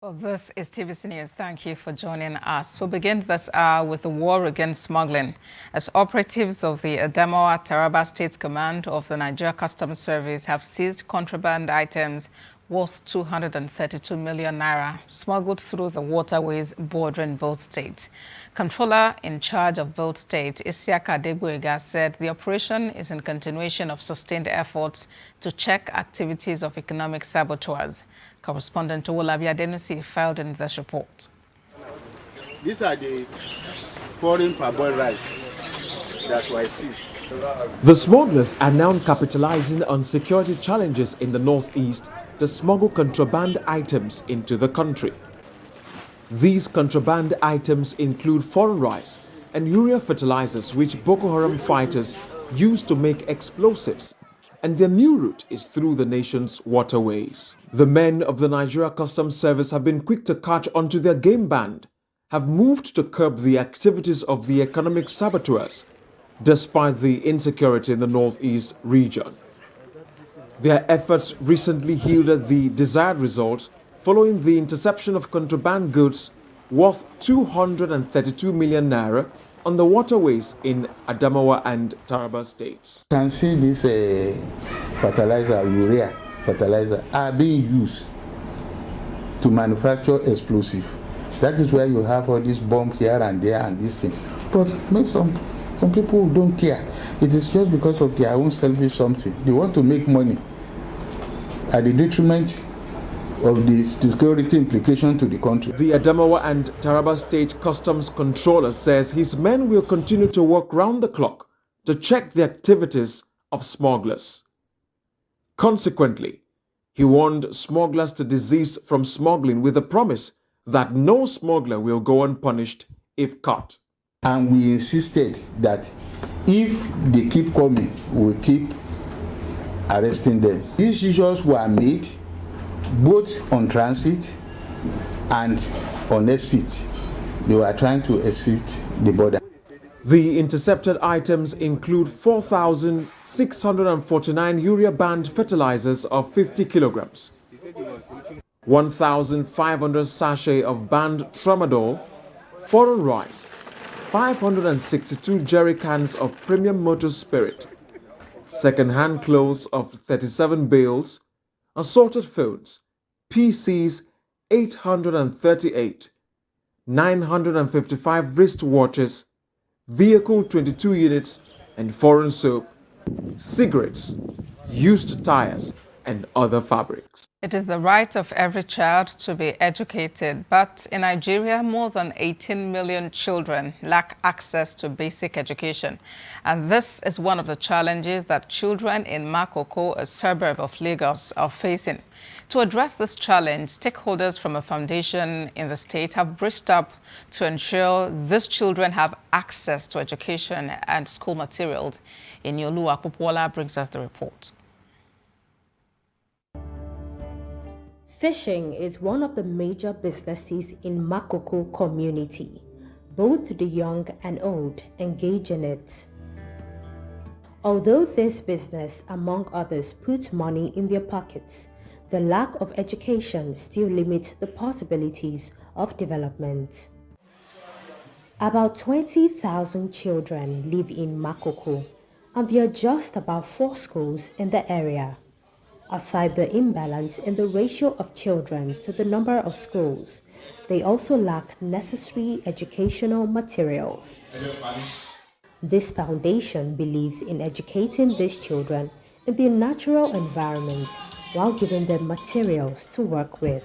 Well, this is TVC News. Thank you for joining us. We'll begin this hour with the war against smuggling, as operatives of the Adamawa Taraba State Command of the Nigeria Customs Service have seized contraband items worth 232 million naira smuggled through the waterways bordering both states. Controller in charge of both states, Isiaka Adegboyega, said the operation is in continuation of sustained efforts to check activities of economic saboteurs. Correspondent Owolabi Adenusi filed in this report. These are the foreign parboiled rice that were seized. The smugglers are now capitalizing on security challenges in the northeast to smuggle contraband items into the country. These contraband items include foreign rice and urea fertilizers, which Boko Haram fighters use to make explosives, and their new route is through the nation's waterways. The men of the Nigeria Customs Service have been quick to catch onto their game band, have moved to curb the activities of the economic saboteurs, despite the insecurity in the northeast region. Their efforts recently yielded the desired results following the interception of contraband goods worth 232 million naira on the waterways in Adamawa and Taraba states. You can see this fertilizer, urea fertilizer, are being used to manufacture explosive. That is why you have all this bomb here and there and this thing. But some people don't care. It is just because of their own selfish something. They want to make money at the detriment of the security implication to the country. The Adamawa and Taraba State Customs Controller says his men will continue to work round the clock to check the activities of smugglers. Consequently, he warned smugglers to desist from smuggling with the promise that no smuggler will go unpunished if caught. And we insisted that if they keep coming, we will keep arresting them. These issues were made both on transit and on exit. They were trying to exit the border. The intercepted items include 4,649 urea-band fertilizers of 50 kilograms, 1,500 sachet of banned tramadol, foreign rice, 562 jerry cans of premium motor spirit, second-hand clothes of 37 bales, assorted phones, PCs 838, 955 wristwatches, vehicle 22 units, and foreign soap, cigarettes, used tires, and other fabrics. It is the right of every child to be educated, but in Nigeria, more than 18 million children lack access to basic education. And this is one of the challenges that children in Makoko, a suburb of Lagos, are facing. To address this challenge, stakeholders from a foundation in the state have braced up to ensure these children have access to education and school materials. Inyolu Akpopola brings us the report. Fishing is one of the major businesses in Makoko community. Both the young and old engage in it. Although this business, among others, puts money in their pockets, the lack of education still limits the possibilities of development. About 20,000 children live in Makoko, and there are just about 4 schools in the area. Aside the imbalance in the ratio of children to the number of schools, they also lack necessary educational materials. This foundation believes in educating these children in their natural environment while giving them materials to work with.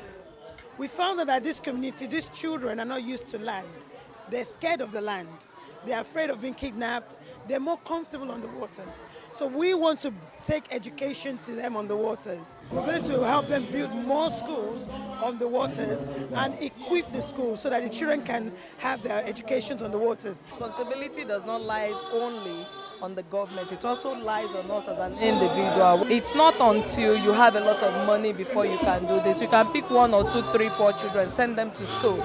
We found that this community, these children are not used to land. They're scared of the land. They're afraid of being kidnapped. They're more comfortable on the waters. So we want to take education to them on the waters. We're going to help them build more schools on the waters and equip the schools so that the children can have their educations on the waters. Responsibility does not lie only on the government, it also lies on us as an individual. It's not until you have a lot of money before you can do this. You can pick 1 or 2, 3, 4 children, send them to school.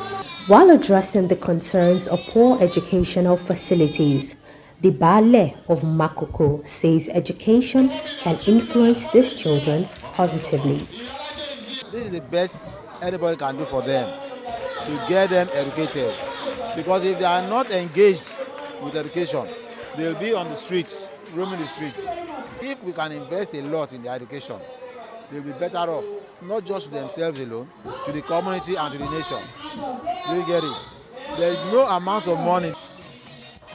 While addressing the concerns of poor educational facilities, the Baale of Makoko says education can influence these children positively. This is the best anybody can do for them to get them educated. Because if they are not engaged with education, they'll be on the streets, roaming the streets. If we can invest a lot in their education, they'll be better off, not just to themselves alone, to the community and to the nation. Do you get it? There is no amount of money.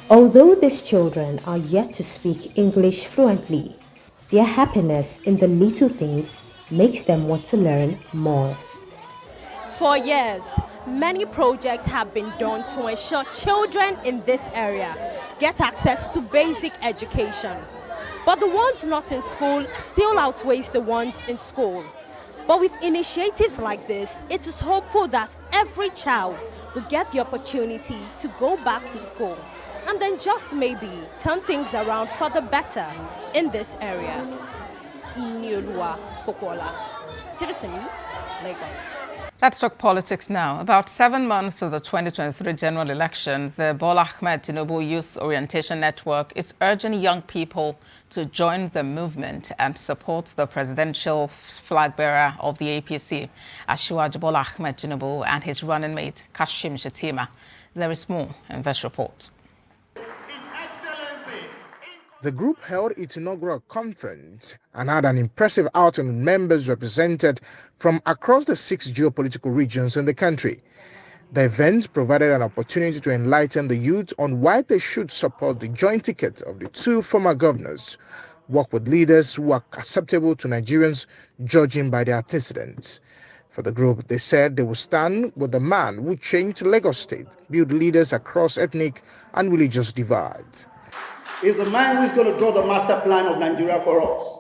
Although these children are yet to speak English fluently, their happiness in the little things makes them want to learn more. For years, many projects have been done to ensure children in this area get access to basic education. But the ones not in school still outweighs the ones in school. But with initiatives like this, it is hopeful that every child will get the opportunity to go back to school and then just maybe turn things around for the better in this area. Iniolua Pokola, Citizen News, Lagos. Let's talk politics now. About 7 months to the 2023 general elections, the Bola Ahmed Tinubu Youth Orientation Network is urging young people to join the movement and support the presidential flag bearer of the APC, Asiwaju Bola Ahmed Tinubu, and his running mate, KashimShettima. There is more in this report. The group held its inaugural conference and had an impressive outing with members represented from across the 6 geopolitical regions in the country. The event provided an opportunity to enlighten the youth on why they should support the joint ticket of the 2 former governors, work with leaders who are acceptable to Nigerians, judging by their antecedents. For the group, they said they will stand with the man who changed Lagos State, build leaders across ethnic and religious divides. Is the man who is going to draw the master plan of Nigeria for us.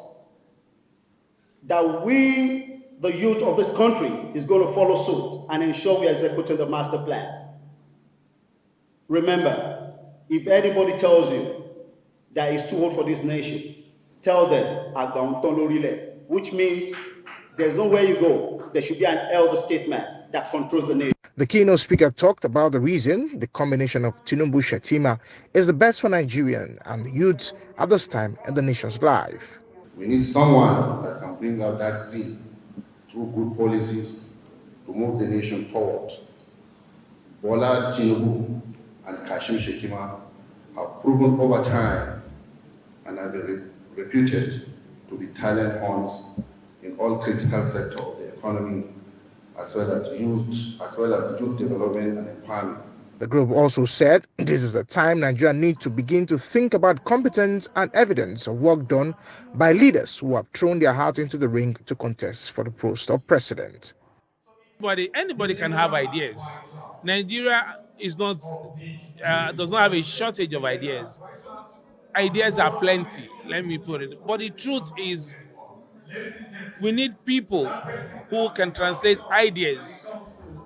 That we, the youth of this country, is going to follow suit and ensure we are executing the master plan. Remember, if anybody tells you that it's too old for this nation, tell them, which means there's nowhere you go. There should be an elder statesman that controls the nation. The keynote speaker talked about the reason the combination of Tinubu Shettima is the best for Nigerians and the youth at this time in the nation's life. We need someone that can bring out that zeal through good policies to move the nation forward. Bola Tinubu and KashimShettima have proven over time and have been reputed to be talent hounds in all critical sectors of the economy, as well as youth development and empowerment. The group also said this is a time Nigeria needs to begin to think about competence and evidence of work done by leaders who have thrown their heart into the ring to contest for the post of president. Anybody can have ideas. Nigeria is not does not have a shortage of ideas. Ideas are plenty, let me put it. But the truth is, we need people who can translate ideas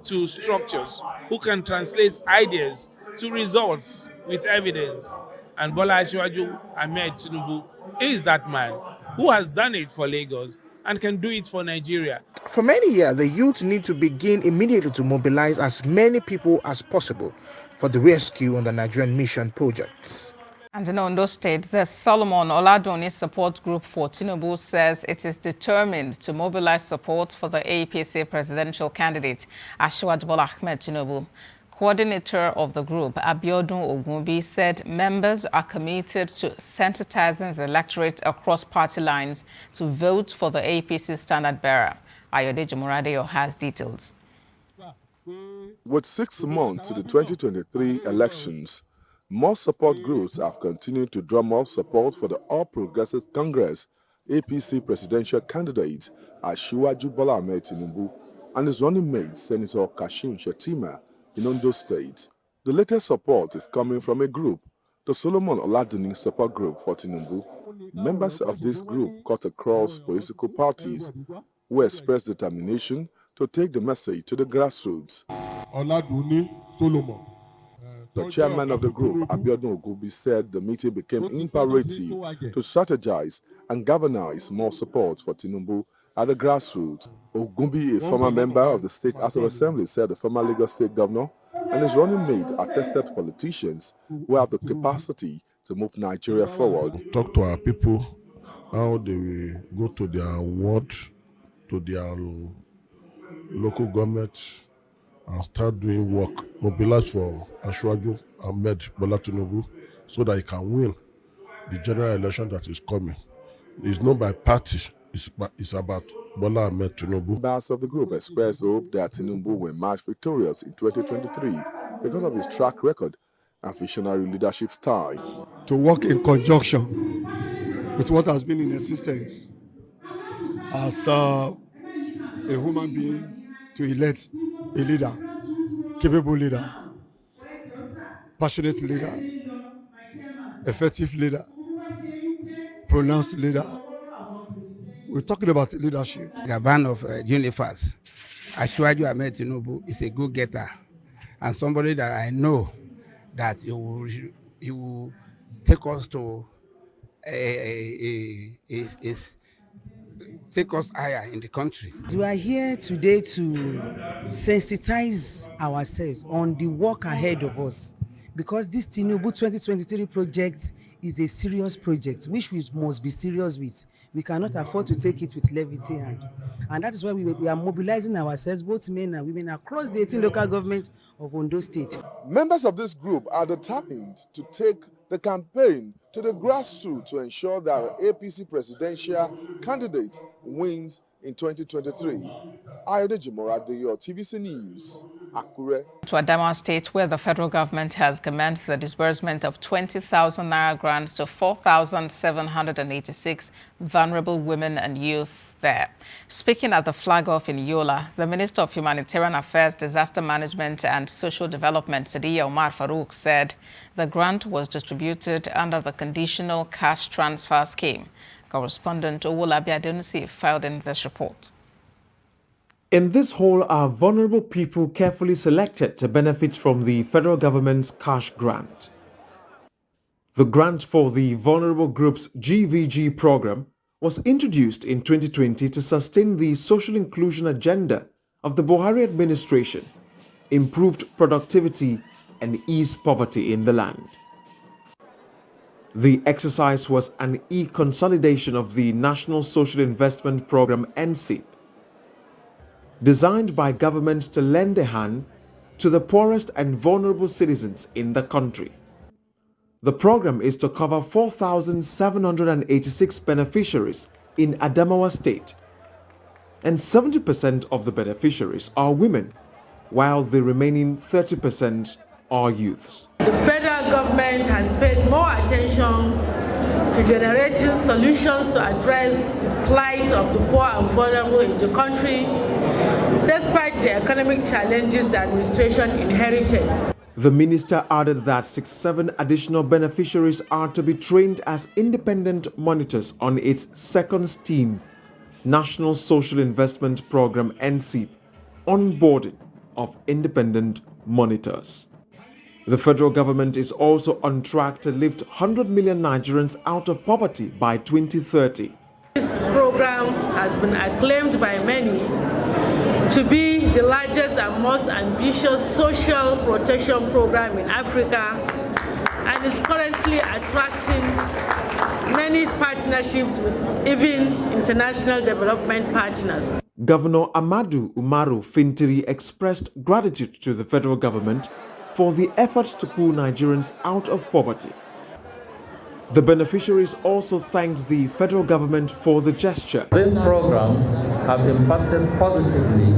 to structures, who can translate ideas to results with evidence. And Bola Asiwaju Ahmed Tinubu is that man who has done it for Lagos and can do it for Nigeria. For many years, the youth need to begin immediately to mobilize as many people as possible for the rescue on the Nigerian mission projects. And in Ondo State, the Solomon Oladuni Support Group for Tinubu says it is determined to mobilize support for the APC presidential candidate, Asiwaju Bola Ahmed Tinubu. Coordinator of the group, Abiodun Ogunbi, said members are committed to sensitizing the electorate across party lines to vote for the APC standard bearer. Ayodeji Muradeyo has details. With 6 months to the 2023 elections, more support groups have continued to drum up support for the All Progressive Congress APC presidential candidate Asiwaju Bola Ahmed Tinubu and his running mate Senator KashimShettima in Ondo State. The latest support is coming from a group, the Solomon Oladuni Support Group for Tinubu. Members of this group cut across political parties who expressed determination to take the message to the grassroots. Oladuni Solomon. The chairman of the group, Abiodun Ogunbi, said the meeting became imperative to strategize and galvanize more support for Tinubu at the grassroots. Ogunbi, a former member of the State House of Assembly, said the former Lagos State governor and his running mate are tested politicians who have the capacity to move Nigeria forward. Talk to our people, how they will go to their ward, to their local government and start doing work, mobilize for Asiwaju Bola Tinubu so that he can win the general election that is coming. It's not by party, it's about Bola Ahmed Tinubu. Members of the group expressed hope that Tinubu will emerge victorious in 2023 because of his track record and visionary leadership style. To work in conjunction with what has been in existence as a human being to elect a leader, capable leader, passionate leader, effective leader, pronounced leader. We're talking about leadership. The band of Unifers, Asiwaju Ahmed Tinubu is a good-getter and somebody that I know that he will take us to take us higher in the country. We are here today to sensitize ourselves on the work ahead of us, because this Tinubu 2023 project is a serious project which we must be serious with. We cannot afford to take it with levity and that is why we are mobilizing ourselves, both men and women, across the 18 local governments of Ondo State. Members of this group are determined to take the campaign to the grassroots to ensure that the APC presidential candidate wins in 2023. Ayodeji Moradeyo, TVC News, Akure. To Adamawa State, where the federal government has commenced the disbursement of 20,000 naira grants to 4,786 vulnerable women and youth there. Speaking at the flag-off in Yola, the Minister of Humanitarian Affairs, Disaster Management and Social Development, Sadiya Umar Farouk, said the grant was distributed under the Conditional Cash Transfer Scheme. Correspondent Owolabi Adenusi filed in this report. In this hall are vulnerable people carefully selected to benefit from the federal government's cash grant. The grant for the Vulnerable Groups GVG program was introduced in 2020 to sustain the social inclusion agenda of the Buhari administration, improved productivity, and ease poverty in the land. The exercise was an e-consolidation of the National Social Investment Program NSIP, designed by government to lend a hand to the poorest and vulnerable citizens in the country. The program is to cover 4,786 beneficiaries in Adamawa State, and 70% of the beneficiaries are women, while the remaining 30% are youths. The federal government has paid more attention to generating solutions to address the plight of the poor and vulnerable in the country, despite the economic challenges the administration inherited. The minister added that 67 additional beneficiaries are to be trained as independent monitors on its second STEAM, National Social Investment Program NSIP, onboarding of independent monitors. The federal government is also on track to lift 100 million Nigerians out of poverty by 2030. This program has been acclaimed by many to be the largest and most ambitious social protection program in Africa, and is currently attracting many partnerships with even international development partners. Governor Amadu Umaru Fintiri expressed gratitude to the federal government for the efforts to pull Nigerians out of poverty. The beneficiaries also thanked the federal government for the gesture. These programs have impacted positively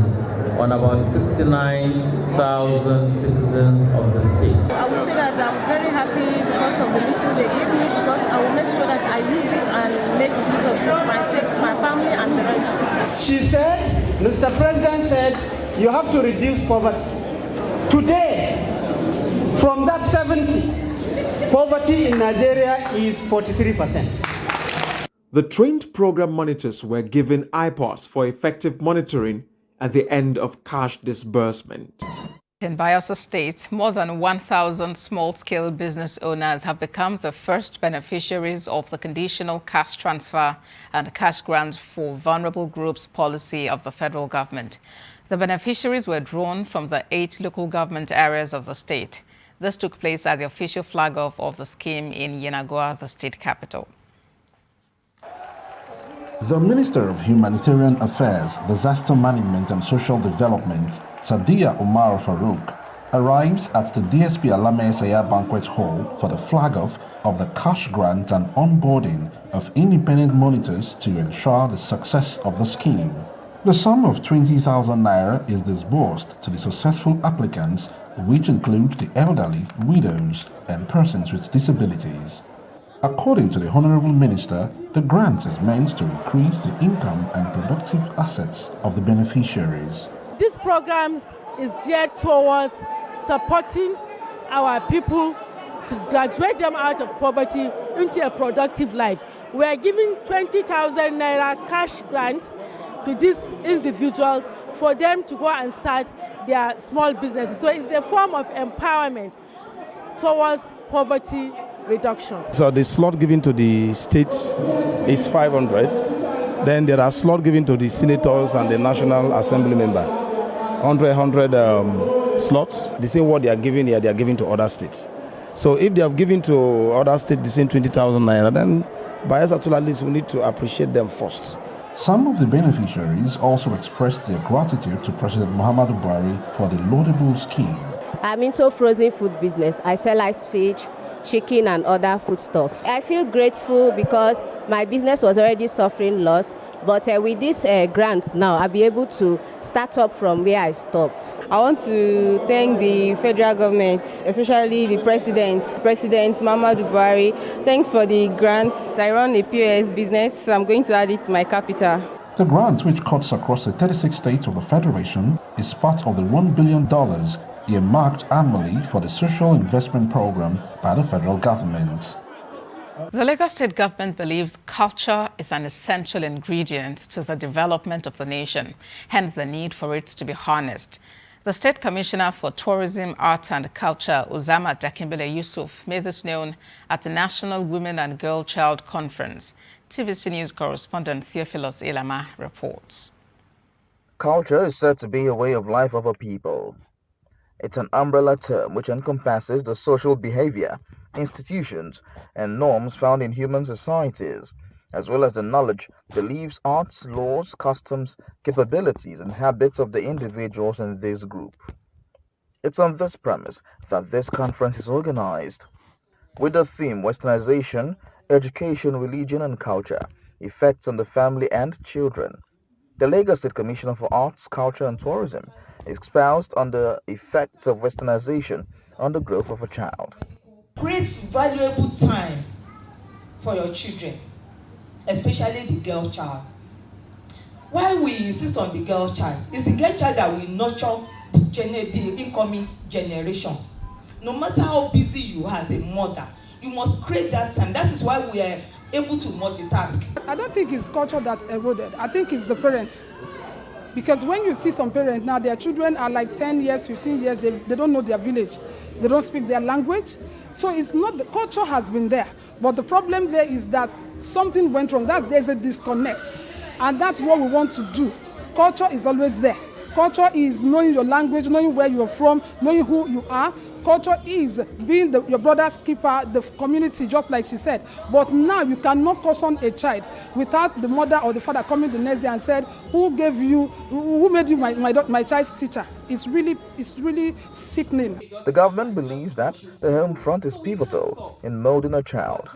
on about 69,000 citizens of the state. I will say that I'm very happy because of the little they give me, because I will make sure that I use it and make use of it to myself, to my family and the rest. She said, Mr. President said, you have to reduce poverty. Today, from that 70, poverty in Nigeria is 43%. The trained program monitors were given iPods for effective monitoring at the end of cash disbursement. In Bayelsa State, more than 1,000 small-scale business owners have become the first beneficiaries of the Conditional Cash Transfer and Cash Grants for Vulnerable Groups policy of the federal government. The beneficiaries were drawn from the 8 local government areas of the state. This took place at the official flag-off of the scheme in Yenagoa, the state capital. The Minister of Humanitarian Affairs, Disaster Management and Social Development, Sadiya Umar Farouk, arrives at the DSP Alame Saya Banquet Hall for the flag-off of the cash grant and onboarding of independent monitors to ensure the success of the scheme. The sum of 20,000 naira is disbursed to the successful applicants, which include the elderly, widows, and persons with disabilities. According to the Honorable Minister, the grant is meant to increase the income and productive assets of the beneficiaries. This program is geared towards supporting our people to graduate them out of poverty into a productive life. We are giving 20,000 naira cash grant to these individuals for them to go and start their small businesses. So it's a form of empowerment towards poverty reduction. So the slot given to the states is 500. Then there are slots given to the senators and the National Assembly member. 100 slots. The same what they are giving here, they are giving to other states. So if they have given to other states the same 20,000 naira, then Bayelsa at least we need to appreciate them first. Some of the beneficiaries also expressed their gratitude to President Muhammadu Buhari for the laudable scheme. I'm into frozen food business. I sell ice fish, chicken and other foodstuff. I feel grateful because my business was already suffering loss, but with this grant now, I'll be able to start up from where I stopped. I want to thank the federal government, especially the President Muhammadu Buhari. Thanks for the grants. I run a POS business, so I'm going to add it to my capital. The grant, which cuts across the 36 states of the Federation, is part of the $1 billion earmarked annually for the social investment program by the federal government. The Lagos State government believes culture is an essential ingredient to the development of the nation, hence the need for it to be harnessed. The State Commissioner for Tourism, Art and Culture, Uzama Dakimbele Yusuf, made this known at the National Women and Girl Child Conference. TVC News correspondent Theophilus Ilama reports. Culture is said to be a way of life of a people. It's an umbrella term which encompasses the social behavior, institutions, and norms found in human societies, as well as the knowledge, beliefs, arts, laws, customs, capabilities, and habits of the individuals in this group. It's on this premise that this conference is organized, with the theme Westernization, Education, Religion, and Culture, Effects on the Family and Children. The Lagos State Commissioner for Arts, Culture, and Tourism expounded on the effects of Westernization on the growth of a child. Create valuable time for your children, especially the girl child. Why we insist on the girl child? It's the girl child that will nurture the incoming generation. No matter how busy you are as a mother, you must create that time. That is why we are able to multitask. I don't think it's culture that eroded. I think it's the parent. Because when you see some parents now, their children are like 10 years, 15 years, they don't know their village. They don't speak their language. So it's not, the culture has been there. But the problem there is that something went wrong. There's a disconnect. And that's what we want to do. Culture is always there. Culture is knowing your language, knowing where you're from, knowing who you are. Culture is being your brother's keeper, the community, just like she said. But now you cannot caution a child without the mother or the father coming the next day and said, who made you my child's teacher? It's really sickening. The government believes that the home front is pivotal in molding a child.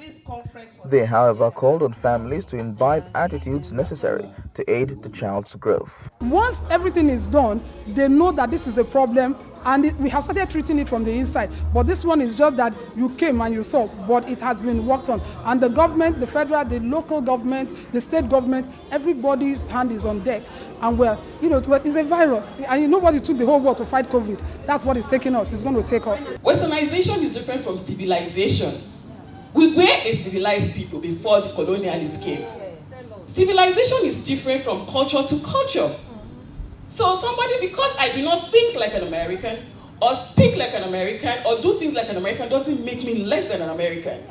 They, however, called on families to imbibe attitudes necessary to aid the child's growth. Once everything is done, they know that this is a problem, and we have started treating it from the inside. But this one is just that you came and you saw, but it has been worked on. And the government, the federal, the local government, the state government, everybody's hand is on deck. And it's a virus. And you know what? It took the whole world to fight COVID. That's what it's taking us. It's going to take us. Westernization is different from civilization. We were a civilized people before the colonialists came. Civilization is different from culture to culture. So somebody, because I do not think like an American, or speak like an American, or do things like an American, doesn't make me less than an American.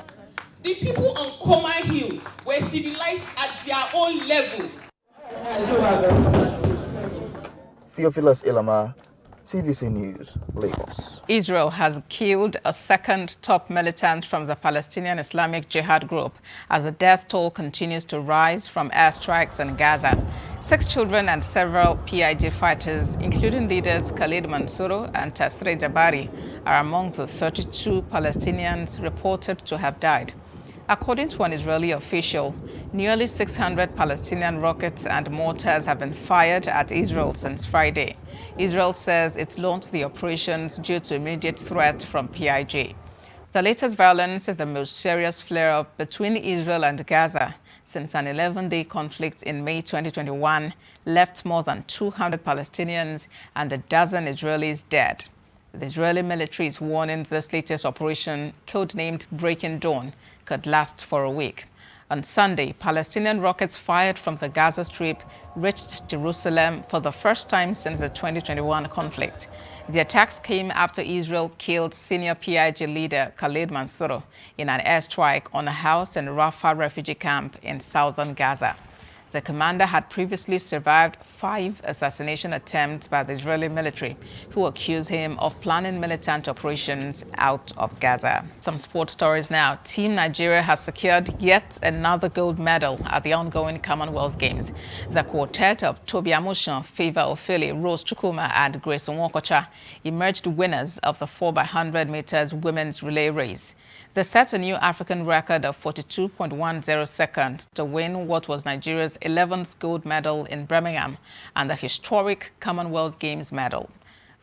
The people on Koma Hills were civilized at their own level. Theophilus Ilama, CBC News, Lagos. Israel has killed a second top militant from the Palestinian Islamic Jihad group as the death toll continues to rise from airstrikes in Gaza. 6 children and several PIJ fighters, including leaders Khalid Mansour and Tasreh Jabari, are among the 32 Palestinians reported to have died. According to an Israeli official, nearly 600 Palestinian rockets and mortars have been fired at Israel since Friday. Israel says it launched the operations due to immediate threat from PIJ. The latest violence is the most serious flare-up between Israel and Gaza since an 11-day conflict in May 2021 left more than 200 Palestinians and a dozen Israelis dead. The Israeli military is warning this latest operation, codenamed Breaking Dawn, could last for a week. On Sunday, Palestinian rockets fired from the Gaza Strip reached Jerusalem for the first time since the 2021 conflict. The attacks came after Israel killed senior PIJ leader Khalid Mansour in an airstrike on a house in Rafah refugee camp in southern Gaza. The commander had previously survived 5 assassination attempts by the Israeli military, who accused him of planning militant operations out of Gaza. Some sports stories now. Team Nigeria has secured yet another gold medal at the ongoing Commonwealth Games. The quartet of Tobi Amusan, Favor Ofele, Rose Chukwuma, and Grace Nwokocha emerged winners of the 4x100 meters women's relay race. They set a new African record of 42.10 seconds to win what was Nigeria's 11th gold medal in Birmingham and the historic Commonwealth Games medal.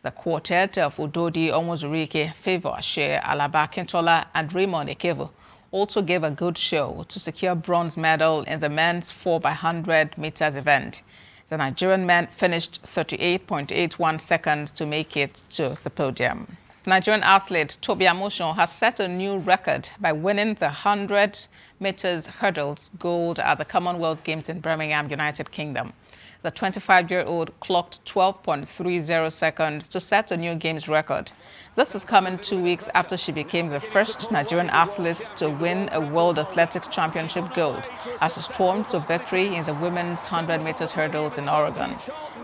The quartet of Udodi Omozurike, Favor Ashe, Alaba Kintola, and Raymond Ekevo also gave a good show to secure bronze medal in the men's 4x100 meters event. The Nigerian men finished 38.81 seconds to make it to the podium. Nigerian athlete Tobi Amusan has set a new record by winning the 100 meters hurdles gold at the Commonwealth Games in Birmingham, United Kingdom. The 25-year-old clocked 12.30 seconds to set a new games record. This is coming 2 weeks after she became the first Nigerian athlete to win a World Athletics Championship gold as she stormed to victory in the women's 100 meters hurdles in Oregon.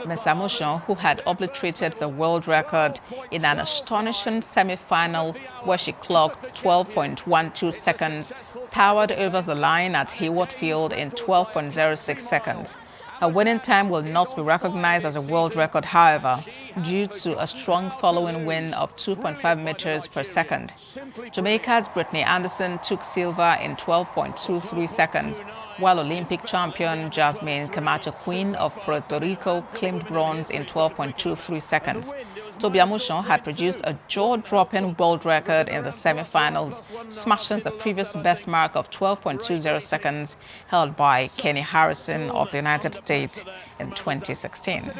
Ms. Amusan, who had obliterated the world record in an astonishing semi-final where she clocked 12.12 seconds, powered over the line at Hayward Field in 12.06 seconds. Her winning time will not be recognized as a world record, however, due to a strong following win of 2.5 meters per second. Jamaica's Brittany Anderson took silver in 12.23 seconds, while Olympic champion Jasmine Camacho Queen of Puerto Rico claimed bronze in 12.23 seconds. Tobi Amusan had produced a jaw-dropping world record in the semi-finals, smashing the previous best mark of 12.20 seconds held by Kenny Harrison of the United States in 2016.